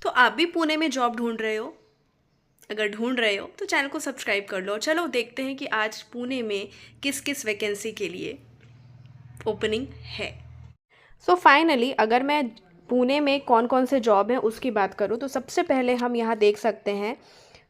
तो आप भी पुणे में जॉब ढूंढ रहे हो? अगर ढूंढ रहे हो तो चैनल को सब्सक्राइब कर लो। चलो देखते हैं कि आज पुणे में किस किस वैकेंसी के लिए ओपनिंग है। सो फाइनली अगर मैं पुणे में कौन कौन से जॉब हैं उसकी बात करूँ तो सबसे पहले हम यहाँ देख सकते हैं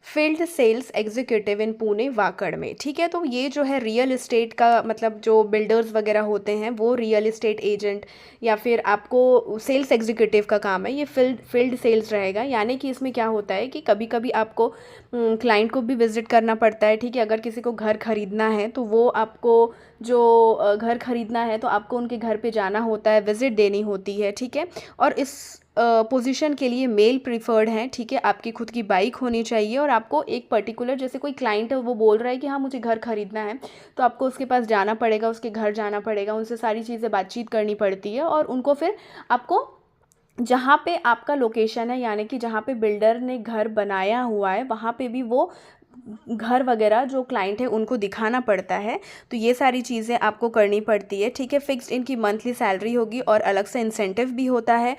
field sales executive in Pune Wakad में। ठीक है, तो ये जो है रियल इस्टेट का मतलब जो बिल्डर्स वगैरह होते हैं वो रियल इस्टेट एजेंट या फिर आपको सेल्स एग्जीक्यूटिव का काम है। ये फील्ड सेल्स रहेगा, यानी कि इसमें क्या होता है कि कभी कभी आपको क्लाइंट को भी विजिट करना पड़ता है। ठीक है, अगर किसी को घर खरीदना है तो वो आपको जो घर खरीदना है तो आपको उनके घर पे जाना होता है, विजिट देनी होती है। ठीक है, और इस पोजीशन के लिए मेल प्रीफर्ड हैं। ठीक है, आपकी खुद की बाइक होनी चाहिए और आपको एक पर्टिकुलर जैसे कोई क्लाइंट है वो बोल रहा है कि हाँ मुझे घर खरीदना है, तो आपको उसके पास जाना पड़ेगा, उसके घर जाना पड़ेगा, उनसे सारी चीज़ें बातचीत करनी पड़ती है और उनको फिर आपको जहाँ पे आपका लोकेशन है यानी कि जहाँ पे बिल्डर ने घर बनाया हुआ है वहाँ पे भी वो घर वगैरह जो क्लाइंट है उनको दिखाना पड़ता है। तो ये सारी चीज़ें आपको करनी पड़ती है। ठीक है, फिक्स्ड इनकी मंथली सैलरी होगी और अलग से इंसेंटिव भी होता है।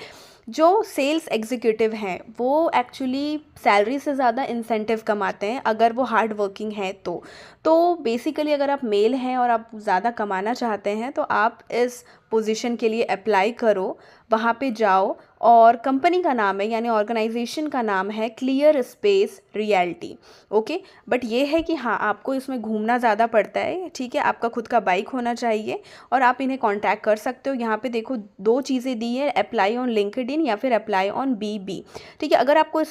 जो सेल्स एग्जीक्यूटिव हैं वो एक्चुअली सैलरी से ज़्यादा इंसेंटिव कमाते हैं अगर वो हार्ड वर्किंग है तो बेसिकली अगर आप मेल हैं और आप ज़्यादा कमाना चाहते हैं तो आप इस पोजीशन के लिए अप्लाई करो, वहाँ पे जाओ और कंपनी का नाम है यानी ऑर्गेनाइजेशन का नाम है clear space realty. Okay, but ये है कि हाँ आपको इसमें घूमना ज़्यादा पड़ता है। ठीक है, आपका खुद का बाइक होना चाहिए और आप इन्हें कांटेक्ट कर सकते हो। यहाँ पे देखो दो चीज़ें दी है, अप्लाई ऑन लिंक्डइन या फिर अप्लाई ऑन बीबी। ठीक है, अगर आपको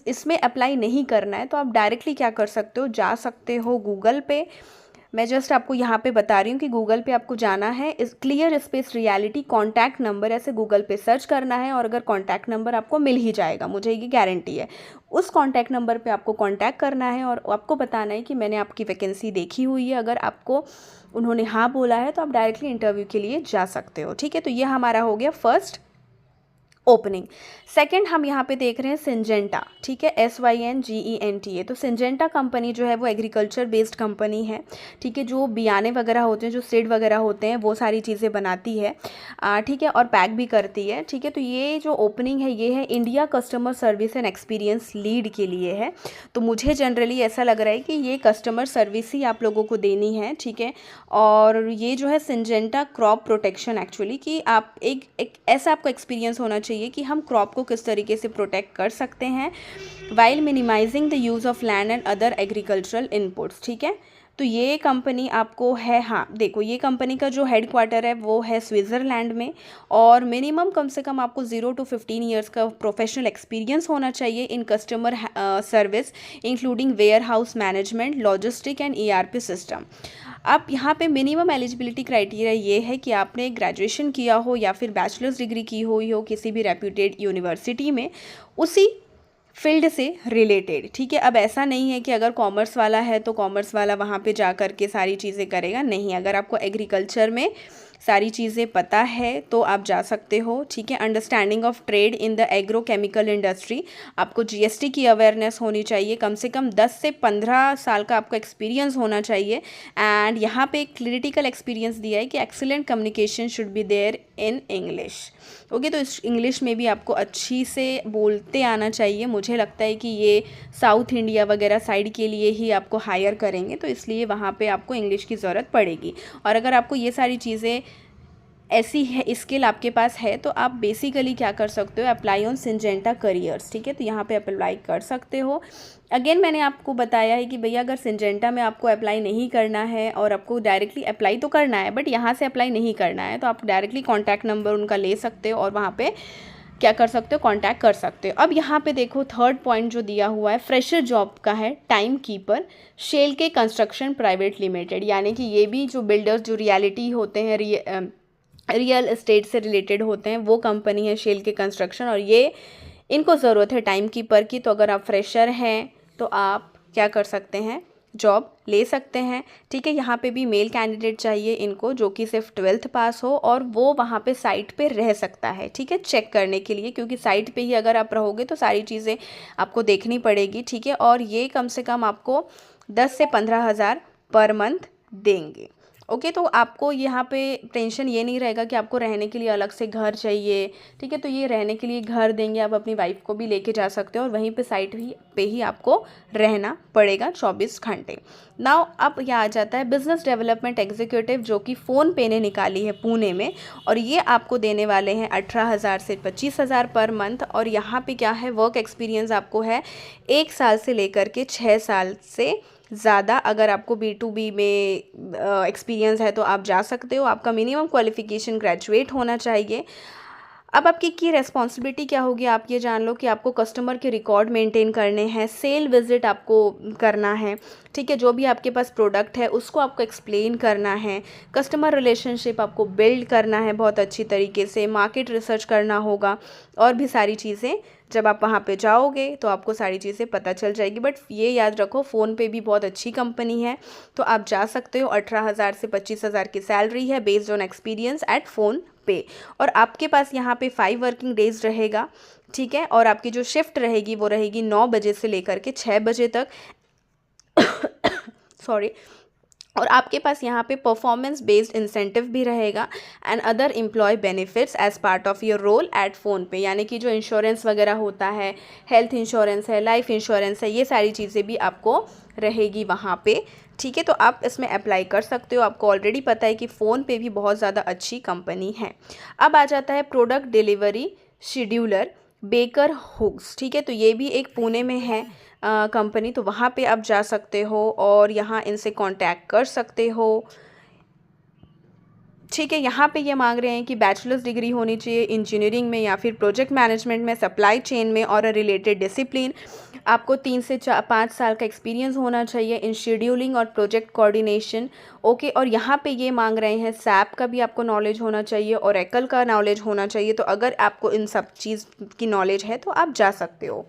इसमें अप्लाई नहीं करना है तो आप डायरेक्टली क्या कर सकते हो, जा सकते हो गूगल पे। मैं जस्ट आपको यहाँ पे बता रही हूँ कि गूगल पे आपको जाना है, इस clear space reality contact number ऐसे गूगल पे सर्च करना है और अगर कॉन्टैक्ट नंबर आपको मिल ही जाएगा, मुझे ये गारंटी है। उस कॉन्टैक्ट नंबर पे आपको कॉन्टैक्ट करना है और आपको बताना है कि मैंने आपकी वैकेंसी देखी हुई है। अगर आपको उन्होंने हाँ बोला है तो आप डायरेक्टली इंटरव्यू के लिए जा सकते हो। ठीक है, तो ये हमारा हो गया फर्स्ट ओपनिंग। सेकंड हम यहाँ पे देख रहे हैं सिंजेंटा। ठीक है, SYNGENTA। तो सिंजेंटा कंपनी जो है वो एग्रीकल्चर बेस्ड कंपनी है। ठीक है, जो बियाने वगैरह होते हैं, जो सीड वगैरह होते हैं वो सारी चीज़ें बनाती है। ठीक है, और पैक भी करती है। ठीक है, तो ये जो ओपनिंग है ये है India customer service and experience lead के लिए है। तो मुझे जनरली ऐसा लग रहा है कि ये कस्टमर सर्विस ही आप लोगों को देनी है। ठीक है, और ये जो है सिंजेंटा क्रॉप प्रोटेक्शन एक्चुअली कि आप एक ऐसा आपको एक्सपीरियंस होना चाहिए कि हम क्रॉप को किस तरीके से प्रोटेक्ट कर सकते हैं while minimising the use of land and other agricultural inputs. ठीक है, तो ये कंपनी आपको है, हाँ देखो ये कंपनी का जो हेड क्वार्टर है वो है स्विट्ज़रलैंड में और मिनिमम कम से कम आपको 0 to 15 ईयर्स का प्रोफेशनल एक्सपीरियंस होना चाहिए in customer service including warehouse management, logistic and ERP system. अब यहाँ पे मिनिमम एलिजिबिलिटी क्राइटेरिया ये है कि आपने ग्रेजुएशन किया हो या फिर बैचलर्स डिग्री की हुई हो किसी भी रेप्यूटेड यूनिवर्सिटी में उसी फील्ड से रिलेटेड। ठीक है, अब ऐसा नहीं है कि अगर कॉमर्स वाला है तो कॉमर्स वाला वहाँ पे जा कर के सारी चीज़ें करेगा, नहीं। अगर आपको एग्रीकल्चर में सारी चीज़ें पता है तो आप जा सकते हो। ठीक है, understanding of trade in the agro chemical industry, आपको GST की अवेयरनेस होनी चाहिए, कम से कम 10 से 15 साल का आपका एक्सपीरियंस होना चाहिए। एंड यहाँ पे एक क्रिटिकल एक्सपीरियंस दिया है कि excellent communication should be there in English. Okay, तो इस इंग्लिश में भी आपको अच्छी से बोलते आना चाहिए। मुझे लगता है कि ये साउथ इंडिया वगैरह साइड के लिए ही आपको हायर करेंगे तो इसलिए वहाँ पे आपको इंग्लिश की ज़रूरत पड़ेगी। और अगर आपको ये सारी चीज़ें ऐसी है स्किल आपके पास है तो आप बेसिकली क्या कर सकते हो, अप्लाई ऑन सिंजेंटा करियर्स। ठीक है, तो यहाँ पे अप्लाई कर सकते हो। अगेन मैंने आपको बताया है कि भैया अगर सिंजेंटा में आपको अप्लाई नहीं करना है और आपको डायरेक्टली अप्लाई तो करना है बट यहाँ से अप्लाई नहीं करना है तो आप डायरेक्टली कॉन्टैक्ट नंबर उनका ले सकते हो और वहाँ पे क्या कर सकते हो, कांटेक्ट कर सकते हो। अब यहाँ पे देखो थर्ड पॉइंट जो दिया हुआ है फ्रेशर जॉब का है, टाइम कीपर शेल के कंस्ट्रक्शन प्राइवेट लिमिटेड, यानी कि ये भी जो बिल्डर्स जो रियलिटी होते हैं रियल एस्टेट से रिलेटेड होते हैं वो कंपनी है शेल के कंस्ट्रक्शन और ये इनको ज़रूरत है टाइम कीपर की। तो अगर आप फ्रेशर हैं तो आप क्या कर सकते हैं, जॉब ले सकते हैं। ठीक है, यहाँ पे भी मेल कैंडिडेट चाहिए इनको जो कि सिर्फ 12th पास हो और वो वहाँ पे साइट पे रह सकता है। ठीक है, चेक करने के लिए, क्योंकि साइट पे ही अगर आप रहोगे तो सारी चीज़ें आपको देखनी पड़ेगी। ठीक है, और ये कम से कम आपको 10 से 15 हज़ार पर मंथ देंगे। ओके। तो आपको यहाँ पे टेंशन ये नहीं रहेगा कि आपको रहने के लिए अलग से घर चाहिए, ठीक है। तो ये रहने के लिए घर देंगे, आप अपनी वाइफ को भी लेके जा सकते हो और वहीं पे साइट पे ही आपको रहना पड़ेगा 24 घंटे। नाउ अब यह आ जाता है बिजनेस डेवलपमेंट एग्जीक्यूटिव, जो कि फ़ोनपे ने निकाली है पुणे में, और ये आपको देने वाले हैं 18,000 से 25,000 पर मंथ। और यहाँ पे क्या है, वर्क एक्सपीरियंस आपको है 1 साल से लेकर के 6 साल से ज़्यादा। अगर आपको B2B में एक्सपीरियंस है तो आप जा सकते हो। आपका मिनिमम क्वालिफ़िकेशन ग्रेजुएट होना चाहिए। अब आपकी की रिस्पॉन्सिबिलिटी क्या होगी, आप ये जान लो कि आपको कस्टमर के रिकॉर्ड मेंटेन करने हैं, सेल विजिट आपको करना है, ठीक है। जो भी आपके पास प्रोडक्ट है उसको आपको एक्सप्लेन करना है, कस्टमर रिलेशनशिप आपको बिल्ड करना है बहुत अच्छी तरीके से, मार्केट रिसर्च करना होगा, और भी सारी चीज़ें जब आप वहाँ पे जाओगे तो आपको सारी चीज़ें पता चल जाएगी। बट ये याद रखो, फ़ोनपे भी बहुत अच्छी कंपनी है, तो आप जा सकते हो। 18,000 से 25,000 की सैलरी है based on experience eight PhonePe. और आपके पास यहाँ पे 5 वर्किंग डेज़ रहेगा, ठीक है। और आपकी जो शिफ्ट रहेगी वो रहेगी 9 बजे से लेकर के 6 बजे तक सॉरी। और आपके पास यहाँ पे परफॉर्मेंस बेस्ड इंसेंटिव भी रहेगा and other employ benefits as part of your role at PhonePe. यानी कि जो इंश्योरेंस वगैरह होता है, हेल्थ इंश्योरेंस है, लाइफ इंश्योरेंस है, ये सारी चीज़ें भी आपको रहेगी वहाँ पे, ठीक है। तो आप इसमें अप्लाई कर सकते हो। आपको ऑलरेडी पता है कि फ़ोनपे भी बहुत ज़्यादा अच्छी कंपनी है। अब आ जाता है product delivery scheduler Baker Hughes, ठीक है। तो ये भी एक पुणे में है कंपनी, तो वहाँ पे आप जा सकते हो और यहाँ इनसे कांटेक्ट कर सकते हो, ठीक है। यहाँ पे ये मांग रहे हैं कि बैचलर्स डिग्री होनी चाहिए इंजीनियरिंग में या फिर प्रोजेक्ट मैनेजमेंट में, सप्लाई चेन में और रिलेटेड डिसिप्लिन। आपको 3 से 5 साल का एक्सपीरियंस होना चाहिए इन शेड्यूलिंग और प्रोजेक्ट कोऑर्डिनेशन, ओके। और यहाँ पे ये मांग रहे हैं सैप का भी आपको नॉलेज होना चाहिए, ओरेकल का नॉलेज होना चाहिए। तो अगर आपको इन सब चीज़ की नॉलेज है तो आप जा सकते हो।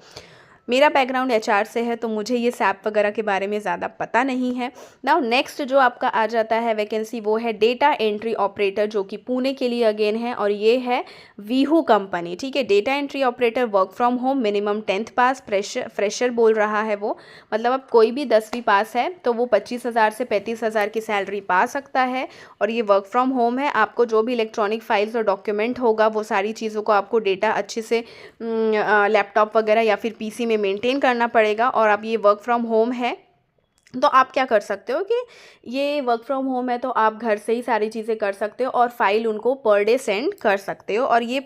मेरा बैकग्राउंड HR से है तो मुझे ये सैप वगैरह के बारे में ज़्यादा पता नहीं है। नाउ नेक्स्ट जो आपका आ जाता है वैकेंसी, वो है डेटा एंट्री ऑपरेटर, जो कि पुणे के लिए अगेन है, और ये है वीहू कंपनी, ठीक है। Data entry operator, work from home, minimum 10th pass, fresher बोल रहा है वो, मतलब अब कोई भी 10वीं पास है तो वो 25,000 से 35,000 की सैलरी पा सकता है। और ये वर्क फ्रॉम होम है। आपको जो भी इलेक्ट्रॉनिक फाइल्स और डॉक्यूमेंट होगा वो सारी चीज़ों को आपको डेटा अच्छे से लैपटॉप वगैरह या फिर PC में मेंटेन करना पड़ेगा। और अब ये वर्क फ्रॉम होम है तो आप क्या कर सकते हो कि ये वर्क फ्रॉम होम है तो आप घर से ही सारी चीज़ें कर सकते हो और फाइल उनको पर डे सेंड कर सकते हो। और ये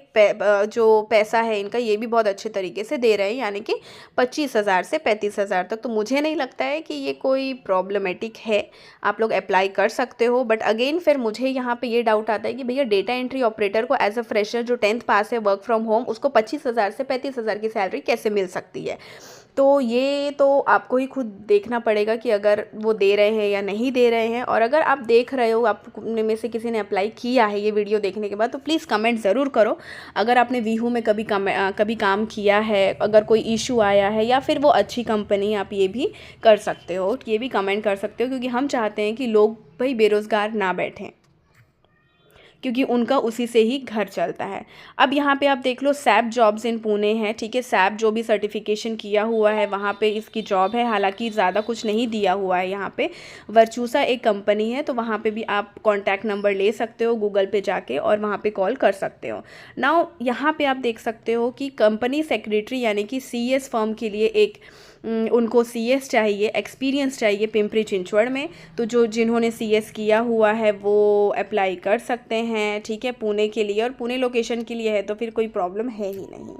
जो पैसा है इनका, ये भी बहुत अच्छे तरीके से दे रहे हैं, यानी कि 25,000 से 35,000 तक। तो मुझे नहीं लगता है कि ये कोई प्रॉब्लमेटिक है, आप लोग अप्लाई कर सकते हो। बट अगेन फिर मुझे यहाँ पे ये डाउट आता है कि भैया डेटा एंट्री ऑपरेटर को एज अ फ्रेशर जो 10th पास है, वर्क फ्रॉम होम, उसको 25,000 से 35,000 की सैलरी कैसे मिल सकती है। तो ये तो आपको ही खुद देखना पड़ेगा कि अगर वो दे रहे हैं या नहीं दे रहे हैं। और अगर आप देख रहे हो, आप में से किसी ने अप्लाई किया है ये वीडियो देखने के बाद, तो प्लीज़ कमेंट ज़रूर करो। अगर आपने वीहू में कभी काम किया है, अगर कोई इशू आया है या फिर वो अच्छी कंपनी, आप ये भी कर सकते हो, ये भी कमेंट कर सकते हो, क्योंकि हम चाहते हैं कि लोग भाई बेरोज़गार ना बैठें, क्योंकि उनका उसी से ही घर चलता है। अब यहाँ पे आप देख लो, सैप जॉब्स इन पुणे है, ठीक है। सैप जो भी सर्टिफिकेशन किया हुआ है वहाँ पे इसकी जॉब है, हालांकि ज़्यादा कुछ नहीं दिया हुआ है यहाँ पे। वर्चूसा एक कंपनी है, तो वहाँ पे भी आप कॉन्टैक्ट नंबर ले सकते हो गूगल पे जाके और वहाँ पे कॉल कर सकते हो। नाउ यहाँ पे आप देख सकते हो कि कंपनी सेक्रेटरी यानी कि CS फर्म के लिए एक उनको CS चाहिए, एक्सपीरियंस चाहिए पिंपरी चिंचवड़ में। तो जिन्होंने CS किया हुआ है वो अप्लाई कर सकते हैं, ठीक है, पुणे के लिए। और पुणे लोकेशन के लिए है तो फिर कोई प्रॉब्लम है ही नहीं।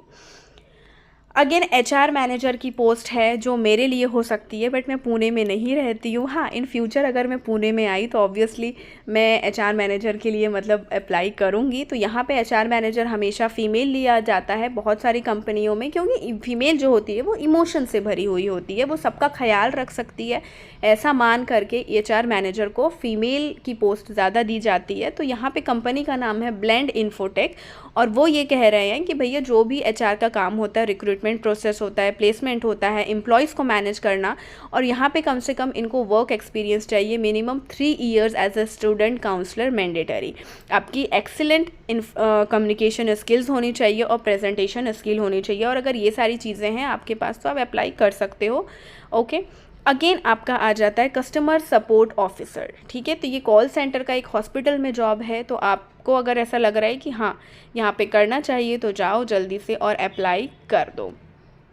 अगेन HR मैनेजर की पोस्ट है जो मेरे लिए हो सकती है, बट मैं पुणे में नहीं रहती हूँ। हाँ, इन फ्यूचर अगर मैं पुणे में आई तो ऑब्वियसली मैं HR मैनेजर के लिए मतलब अप्लाई करूँगी। तो यहाँ पे HR मैनेजर हमेशा फ़ीमेल लिया जाता है बहुत सारी कंपनियों में, क्योंकि फ़ीमेल जो होती है वो इमोशन से भरी हुई होती है, वो सबका ख्याल रख सकती है, ऐसा मान करके HR मैनेजर को फ़ीमेल की पोस्ट ज़्यादा दी जाती है। तो यहाँ पे कंपनी का नाम है ब्लेंड इन्फोटेक, और वो ये कह रहे हैं कि भैया जो भी HR का काम होता है, रिक्रूटमेंट प्रोसेस होता है, प्लेसमेंट होता है, एम्प्लॉयज़ को मैनेज करना, और यहाँ पे कम से कम इनको वर्क एक्सपीरियंस चाहिए, minimum 3 years as a student counsellor mandatory. आपकी एक्सीलेंट कम्युनिकेशन स्किल्स होनी चाहिए और प्रेजेंटेशन स्किल होनी चाहिए। और अगर ये सारी चीज़ें हैं आपके पास तो आप अप्लाई कर सकते हो, ओके। अगेन आपका आ जाता है कस्टमर सपोर्ट ऑफिसर, ठीक है। तो ये कॉल सेंटर का एक हॉस्पिटल में जॉब है। तो आपको अगर ऐसा लग रहा है कि हाँ यहाँ पे करना चाहिए तो जाओ जल्दी से और अप्लाई कर दो।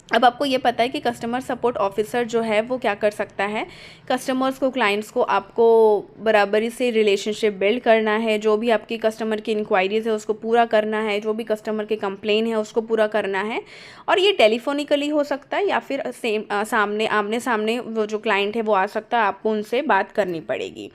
अब आपको ये पता है कि कस्टमर सपोर्ट ऑफिसर जो है वो क्या कर सकता है, कस्टमर्स को, क्लाइंट्स को, आपको बराबरी से रिलेशनशिप बिल्ड करना है, जो भी आपकी कस्टमर की इंक्वायरीज़ है उसको पूरा करना है, जो भी कस्टमर के कंप्लेन है उसको पूरा करना है। और ये टेलीफोनिकली हो सकता है या फिर सामने आमने सामने वो जो क्लाइंट है वो आ सकता है, आपको उनसे बात करनी पड़ेगी।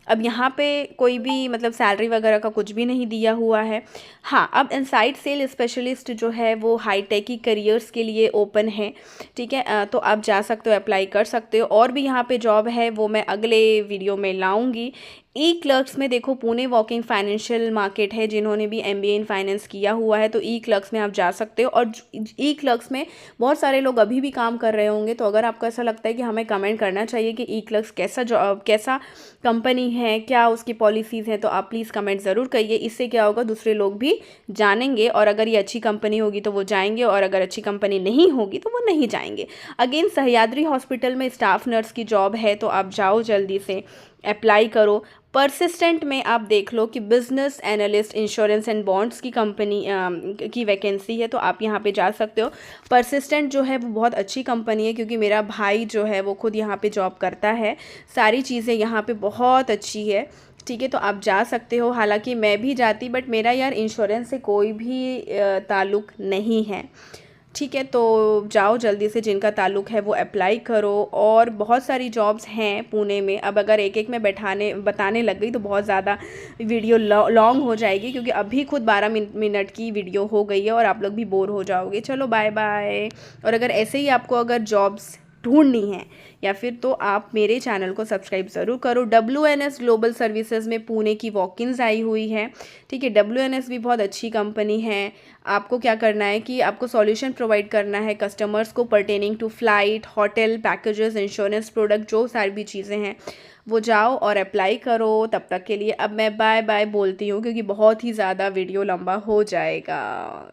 अब यहाँ पे कोई भी मतलब सैलरी वगैरह का कुछ भी नहीं दिया हुआ है। हाँ, अब इनसाइड सेल स्पेशलिस्ट जो है वो हाईटेक की करियर्स के लिए ओपन है, ठीक है। तो आप जा सकते हो, अप्लाई कर सकते हो। और भी यहाँ पे जॉब है वो मैं अगले वीडियो में लाऊंगी। ई क्लर्क्स में देखो, पुणे वॉकिंग फाइनेंशियल मार्केट है, जिन्होंने भी MBA इन फाइनेंस किया हुआ है तो ई क्लर्क्स में आप जा सकते हो। और ई क्लर्क्स में बहुत सारे लोग अभी भी काम कर रहे होंगे, तो अगर आपको ऐसा लगता है कि हमें कमेंट करना चाहिए कि ई क्लर्क्स कैसा कंपनी है, क्या उसकी पॉलिसीज़ हैं, तो आप प्लीज़ कमेंट ज़रूर करिए। इससे क्या होगा, दूसरे लोग भी जानेंगे और अगर ये अच्छी कंपनी होगी तो वो जाएंगे और अगर अच्छी कंपनी नहीं होगी तो वो नहीं जाएंगे। अगेन सह्याद्री हॉस्पिटल में स्टाफ नर्स की जॉब है, तो आप जाओ जल्दी से अप्लाई करो। परसिस्टेंट में आप देख लो कि business analyst insurance and bonds की कंपनी की वैकेंसी है, तो आप यहाँ पे जा सकते हो। परसिस्टेंट जो है वो बहुत अच्छी कंपनी है, क्योंकि मेरा भाई जो है वो खुद यहाँ पे जॉब करता है। सारी चीज़ें यहाँ पे बहुत अच्छी है, ठीक है। तो आप जा सकते हो। हालांकि मैं भी जाती, बट मेरा यार इंश्योरेंस से कोई भी ताल्लुक़ नहीं है, ठीक है। तो जाओ जल्दी से, जिनका ताल्लुक़ है वो अप्लाई करो। और बहुत सारी जॉब्स हैं पुणे में। अब अगर एक एक में बताने लग गई तो बहुत ज़्यादा वीडियो लॉन्ग हो जाएगी, क्योंकि अभी खुद 12 मिनट की वीडियो हो गई है और आप लोग भी बोर हो जाओगे। चलो बाय बाय। और अगर ऐसे ही आपको अगर जॉब्स ढूंढनी है या फिर, तो आप मेरे चैनल को सब्सक्राइब ज़रूर करो। WNS ग्लोबल सर्विसेज में पुणे की वॉकिंग्स आई हुई है, ठीक है। WNS भी बहुत अच्छी कंपनी है। आपको क्या करना है कि आपको सॉल्यूशन प्रोवाइड करना है कस्टमर्स को pertaining to flight, hotel, packages, insurance product, जो सारी भी चीज़ें हैं वो जाओ और अप्लाई करो। तब तक के लिए अब मैं बाय बाय बोलती हूँ, क्योंकि बहुत ही ज़्यादा वीडियो लंबा हो जाएगा।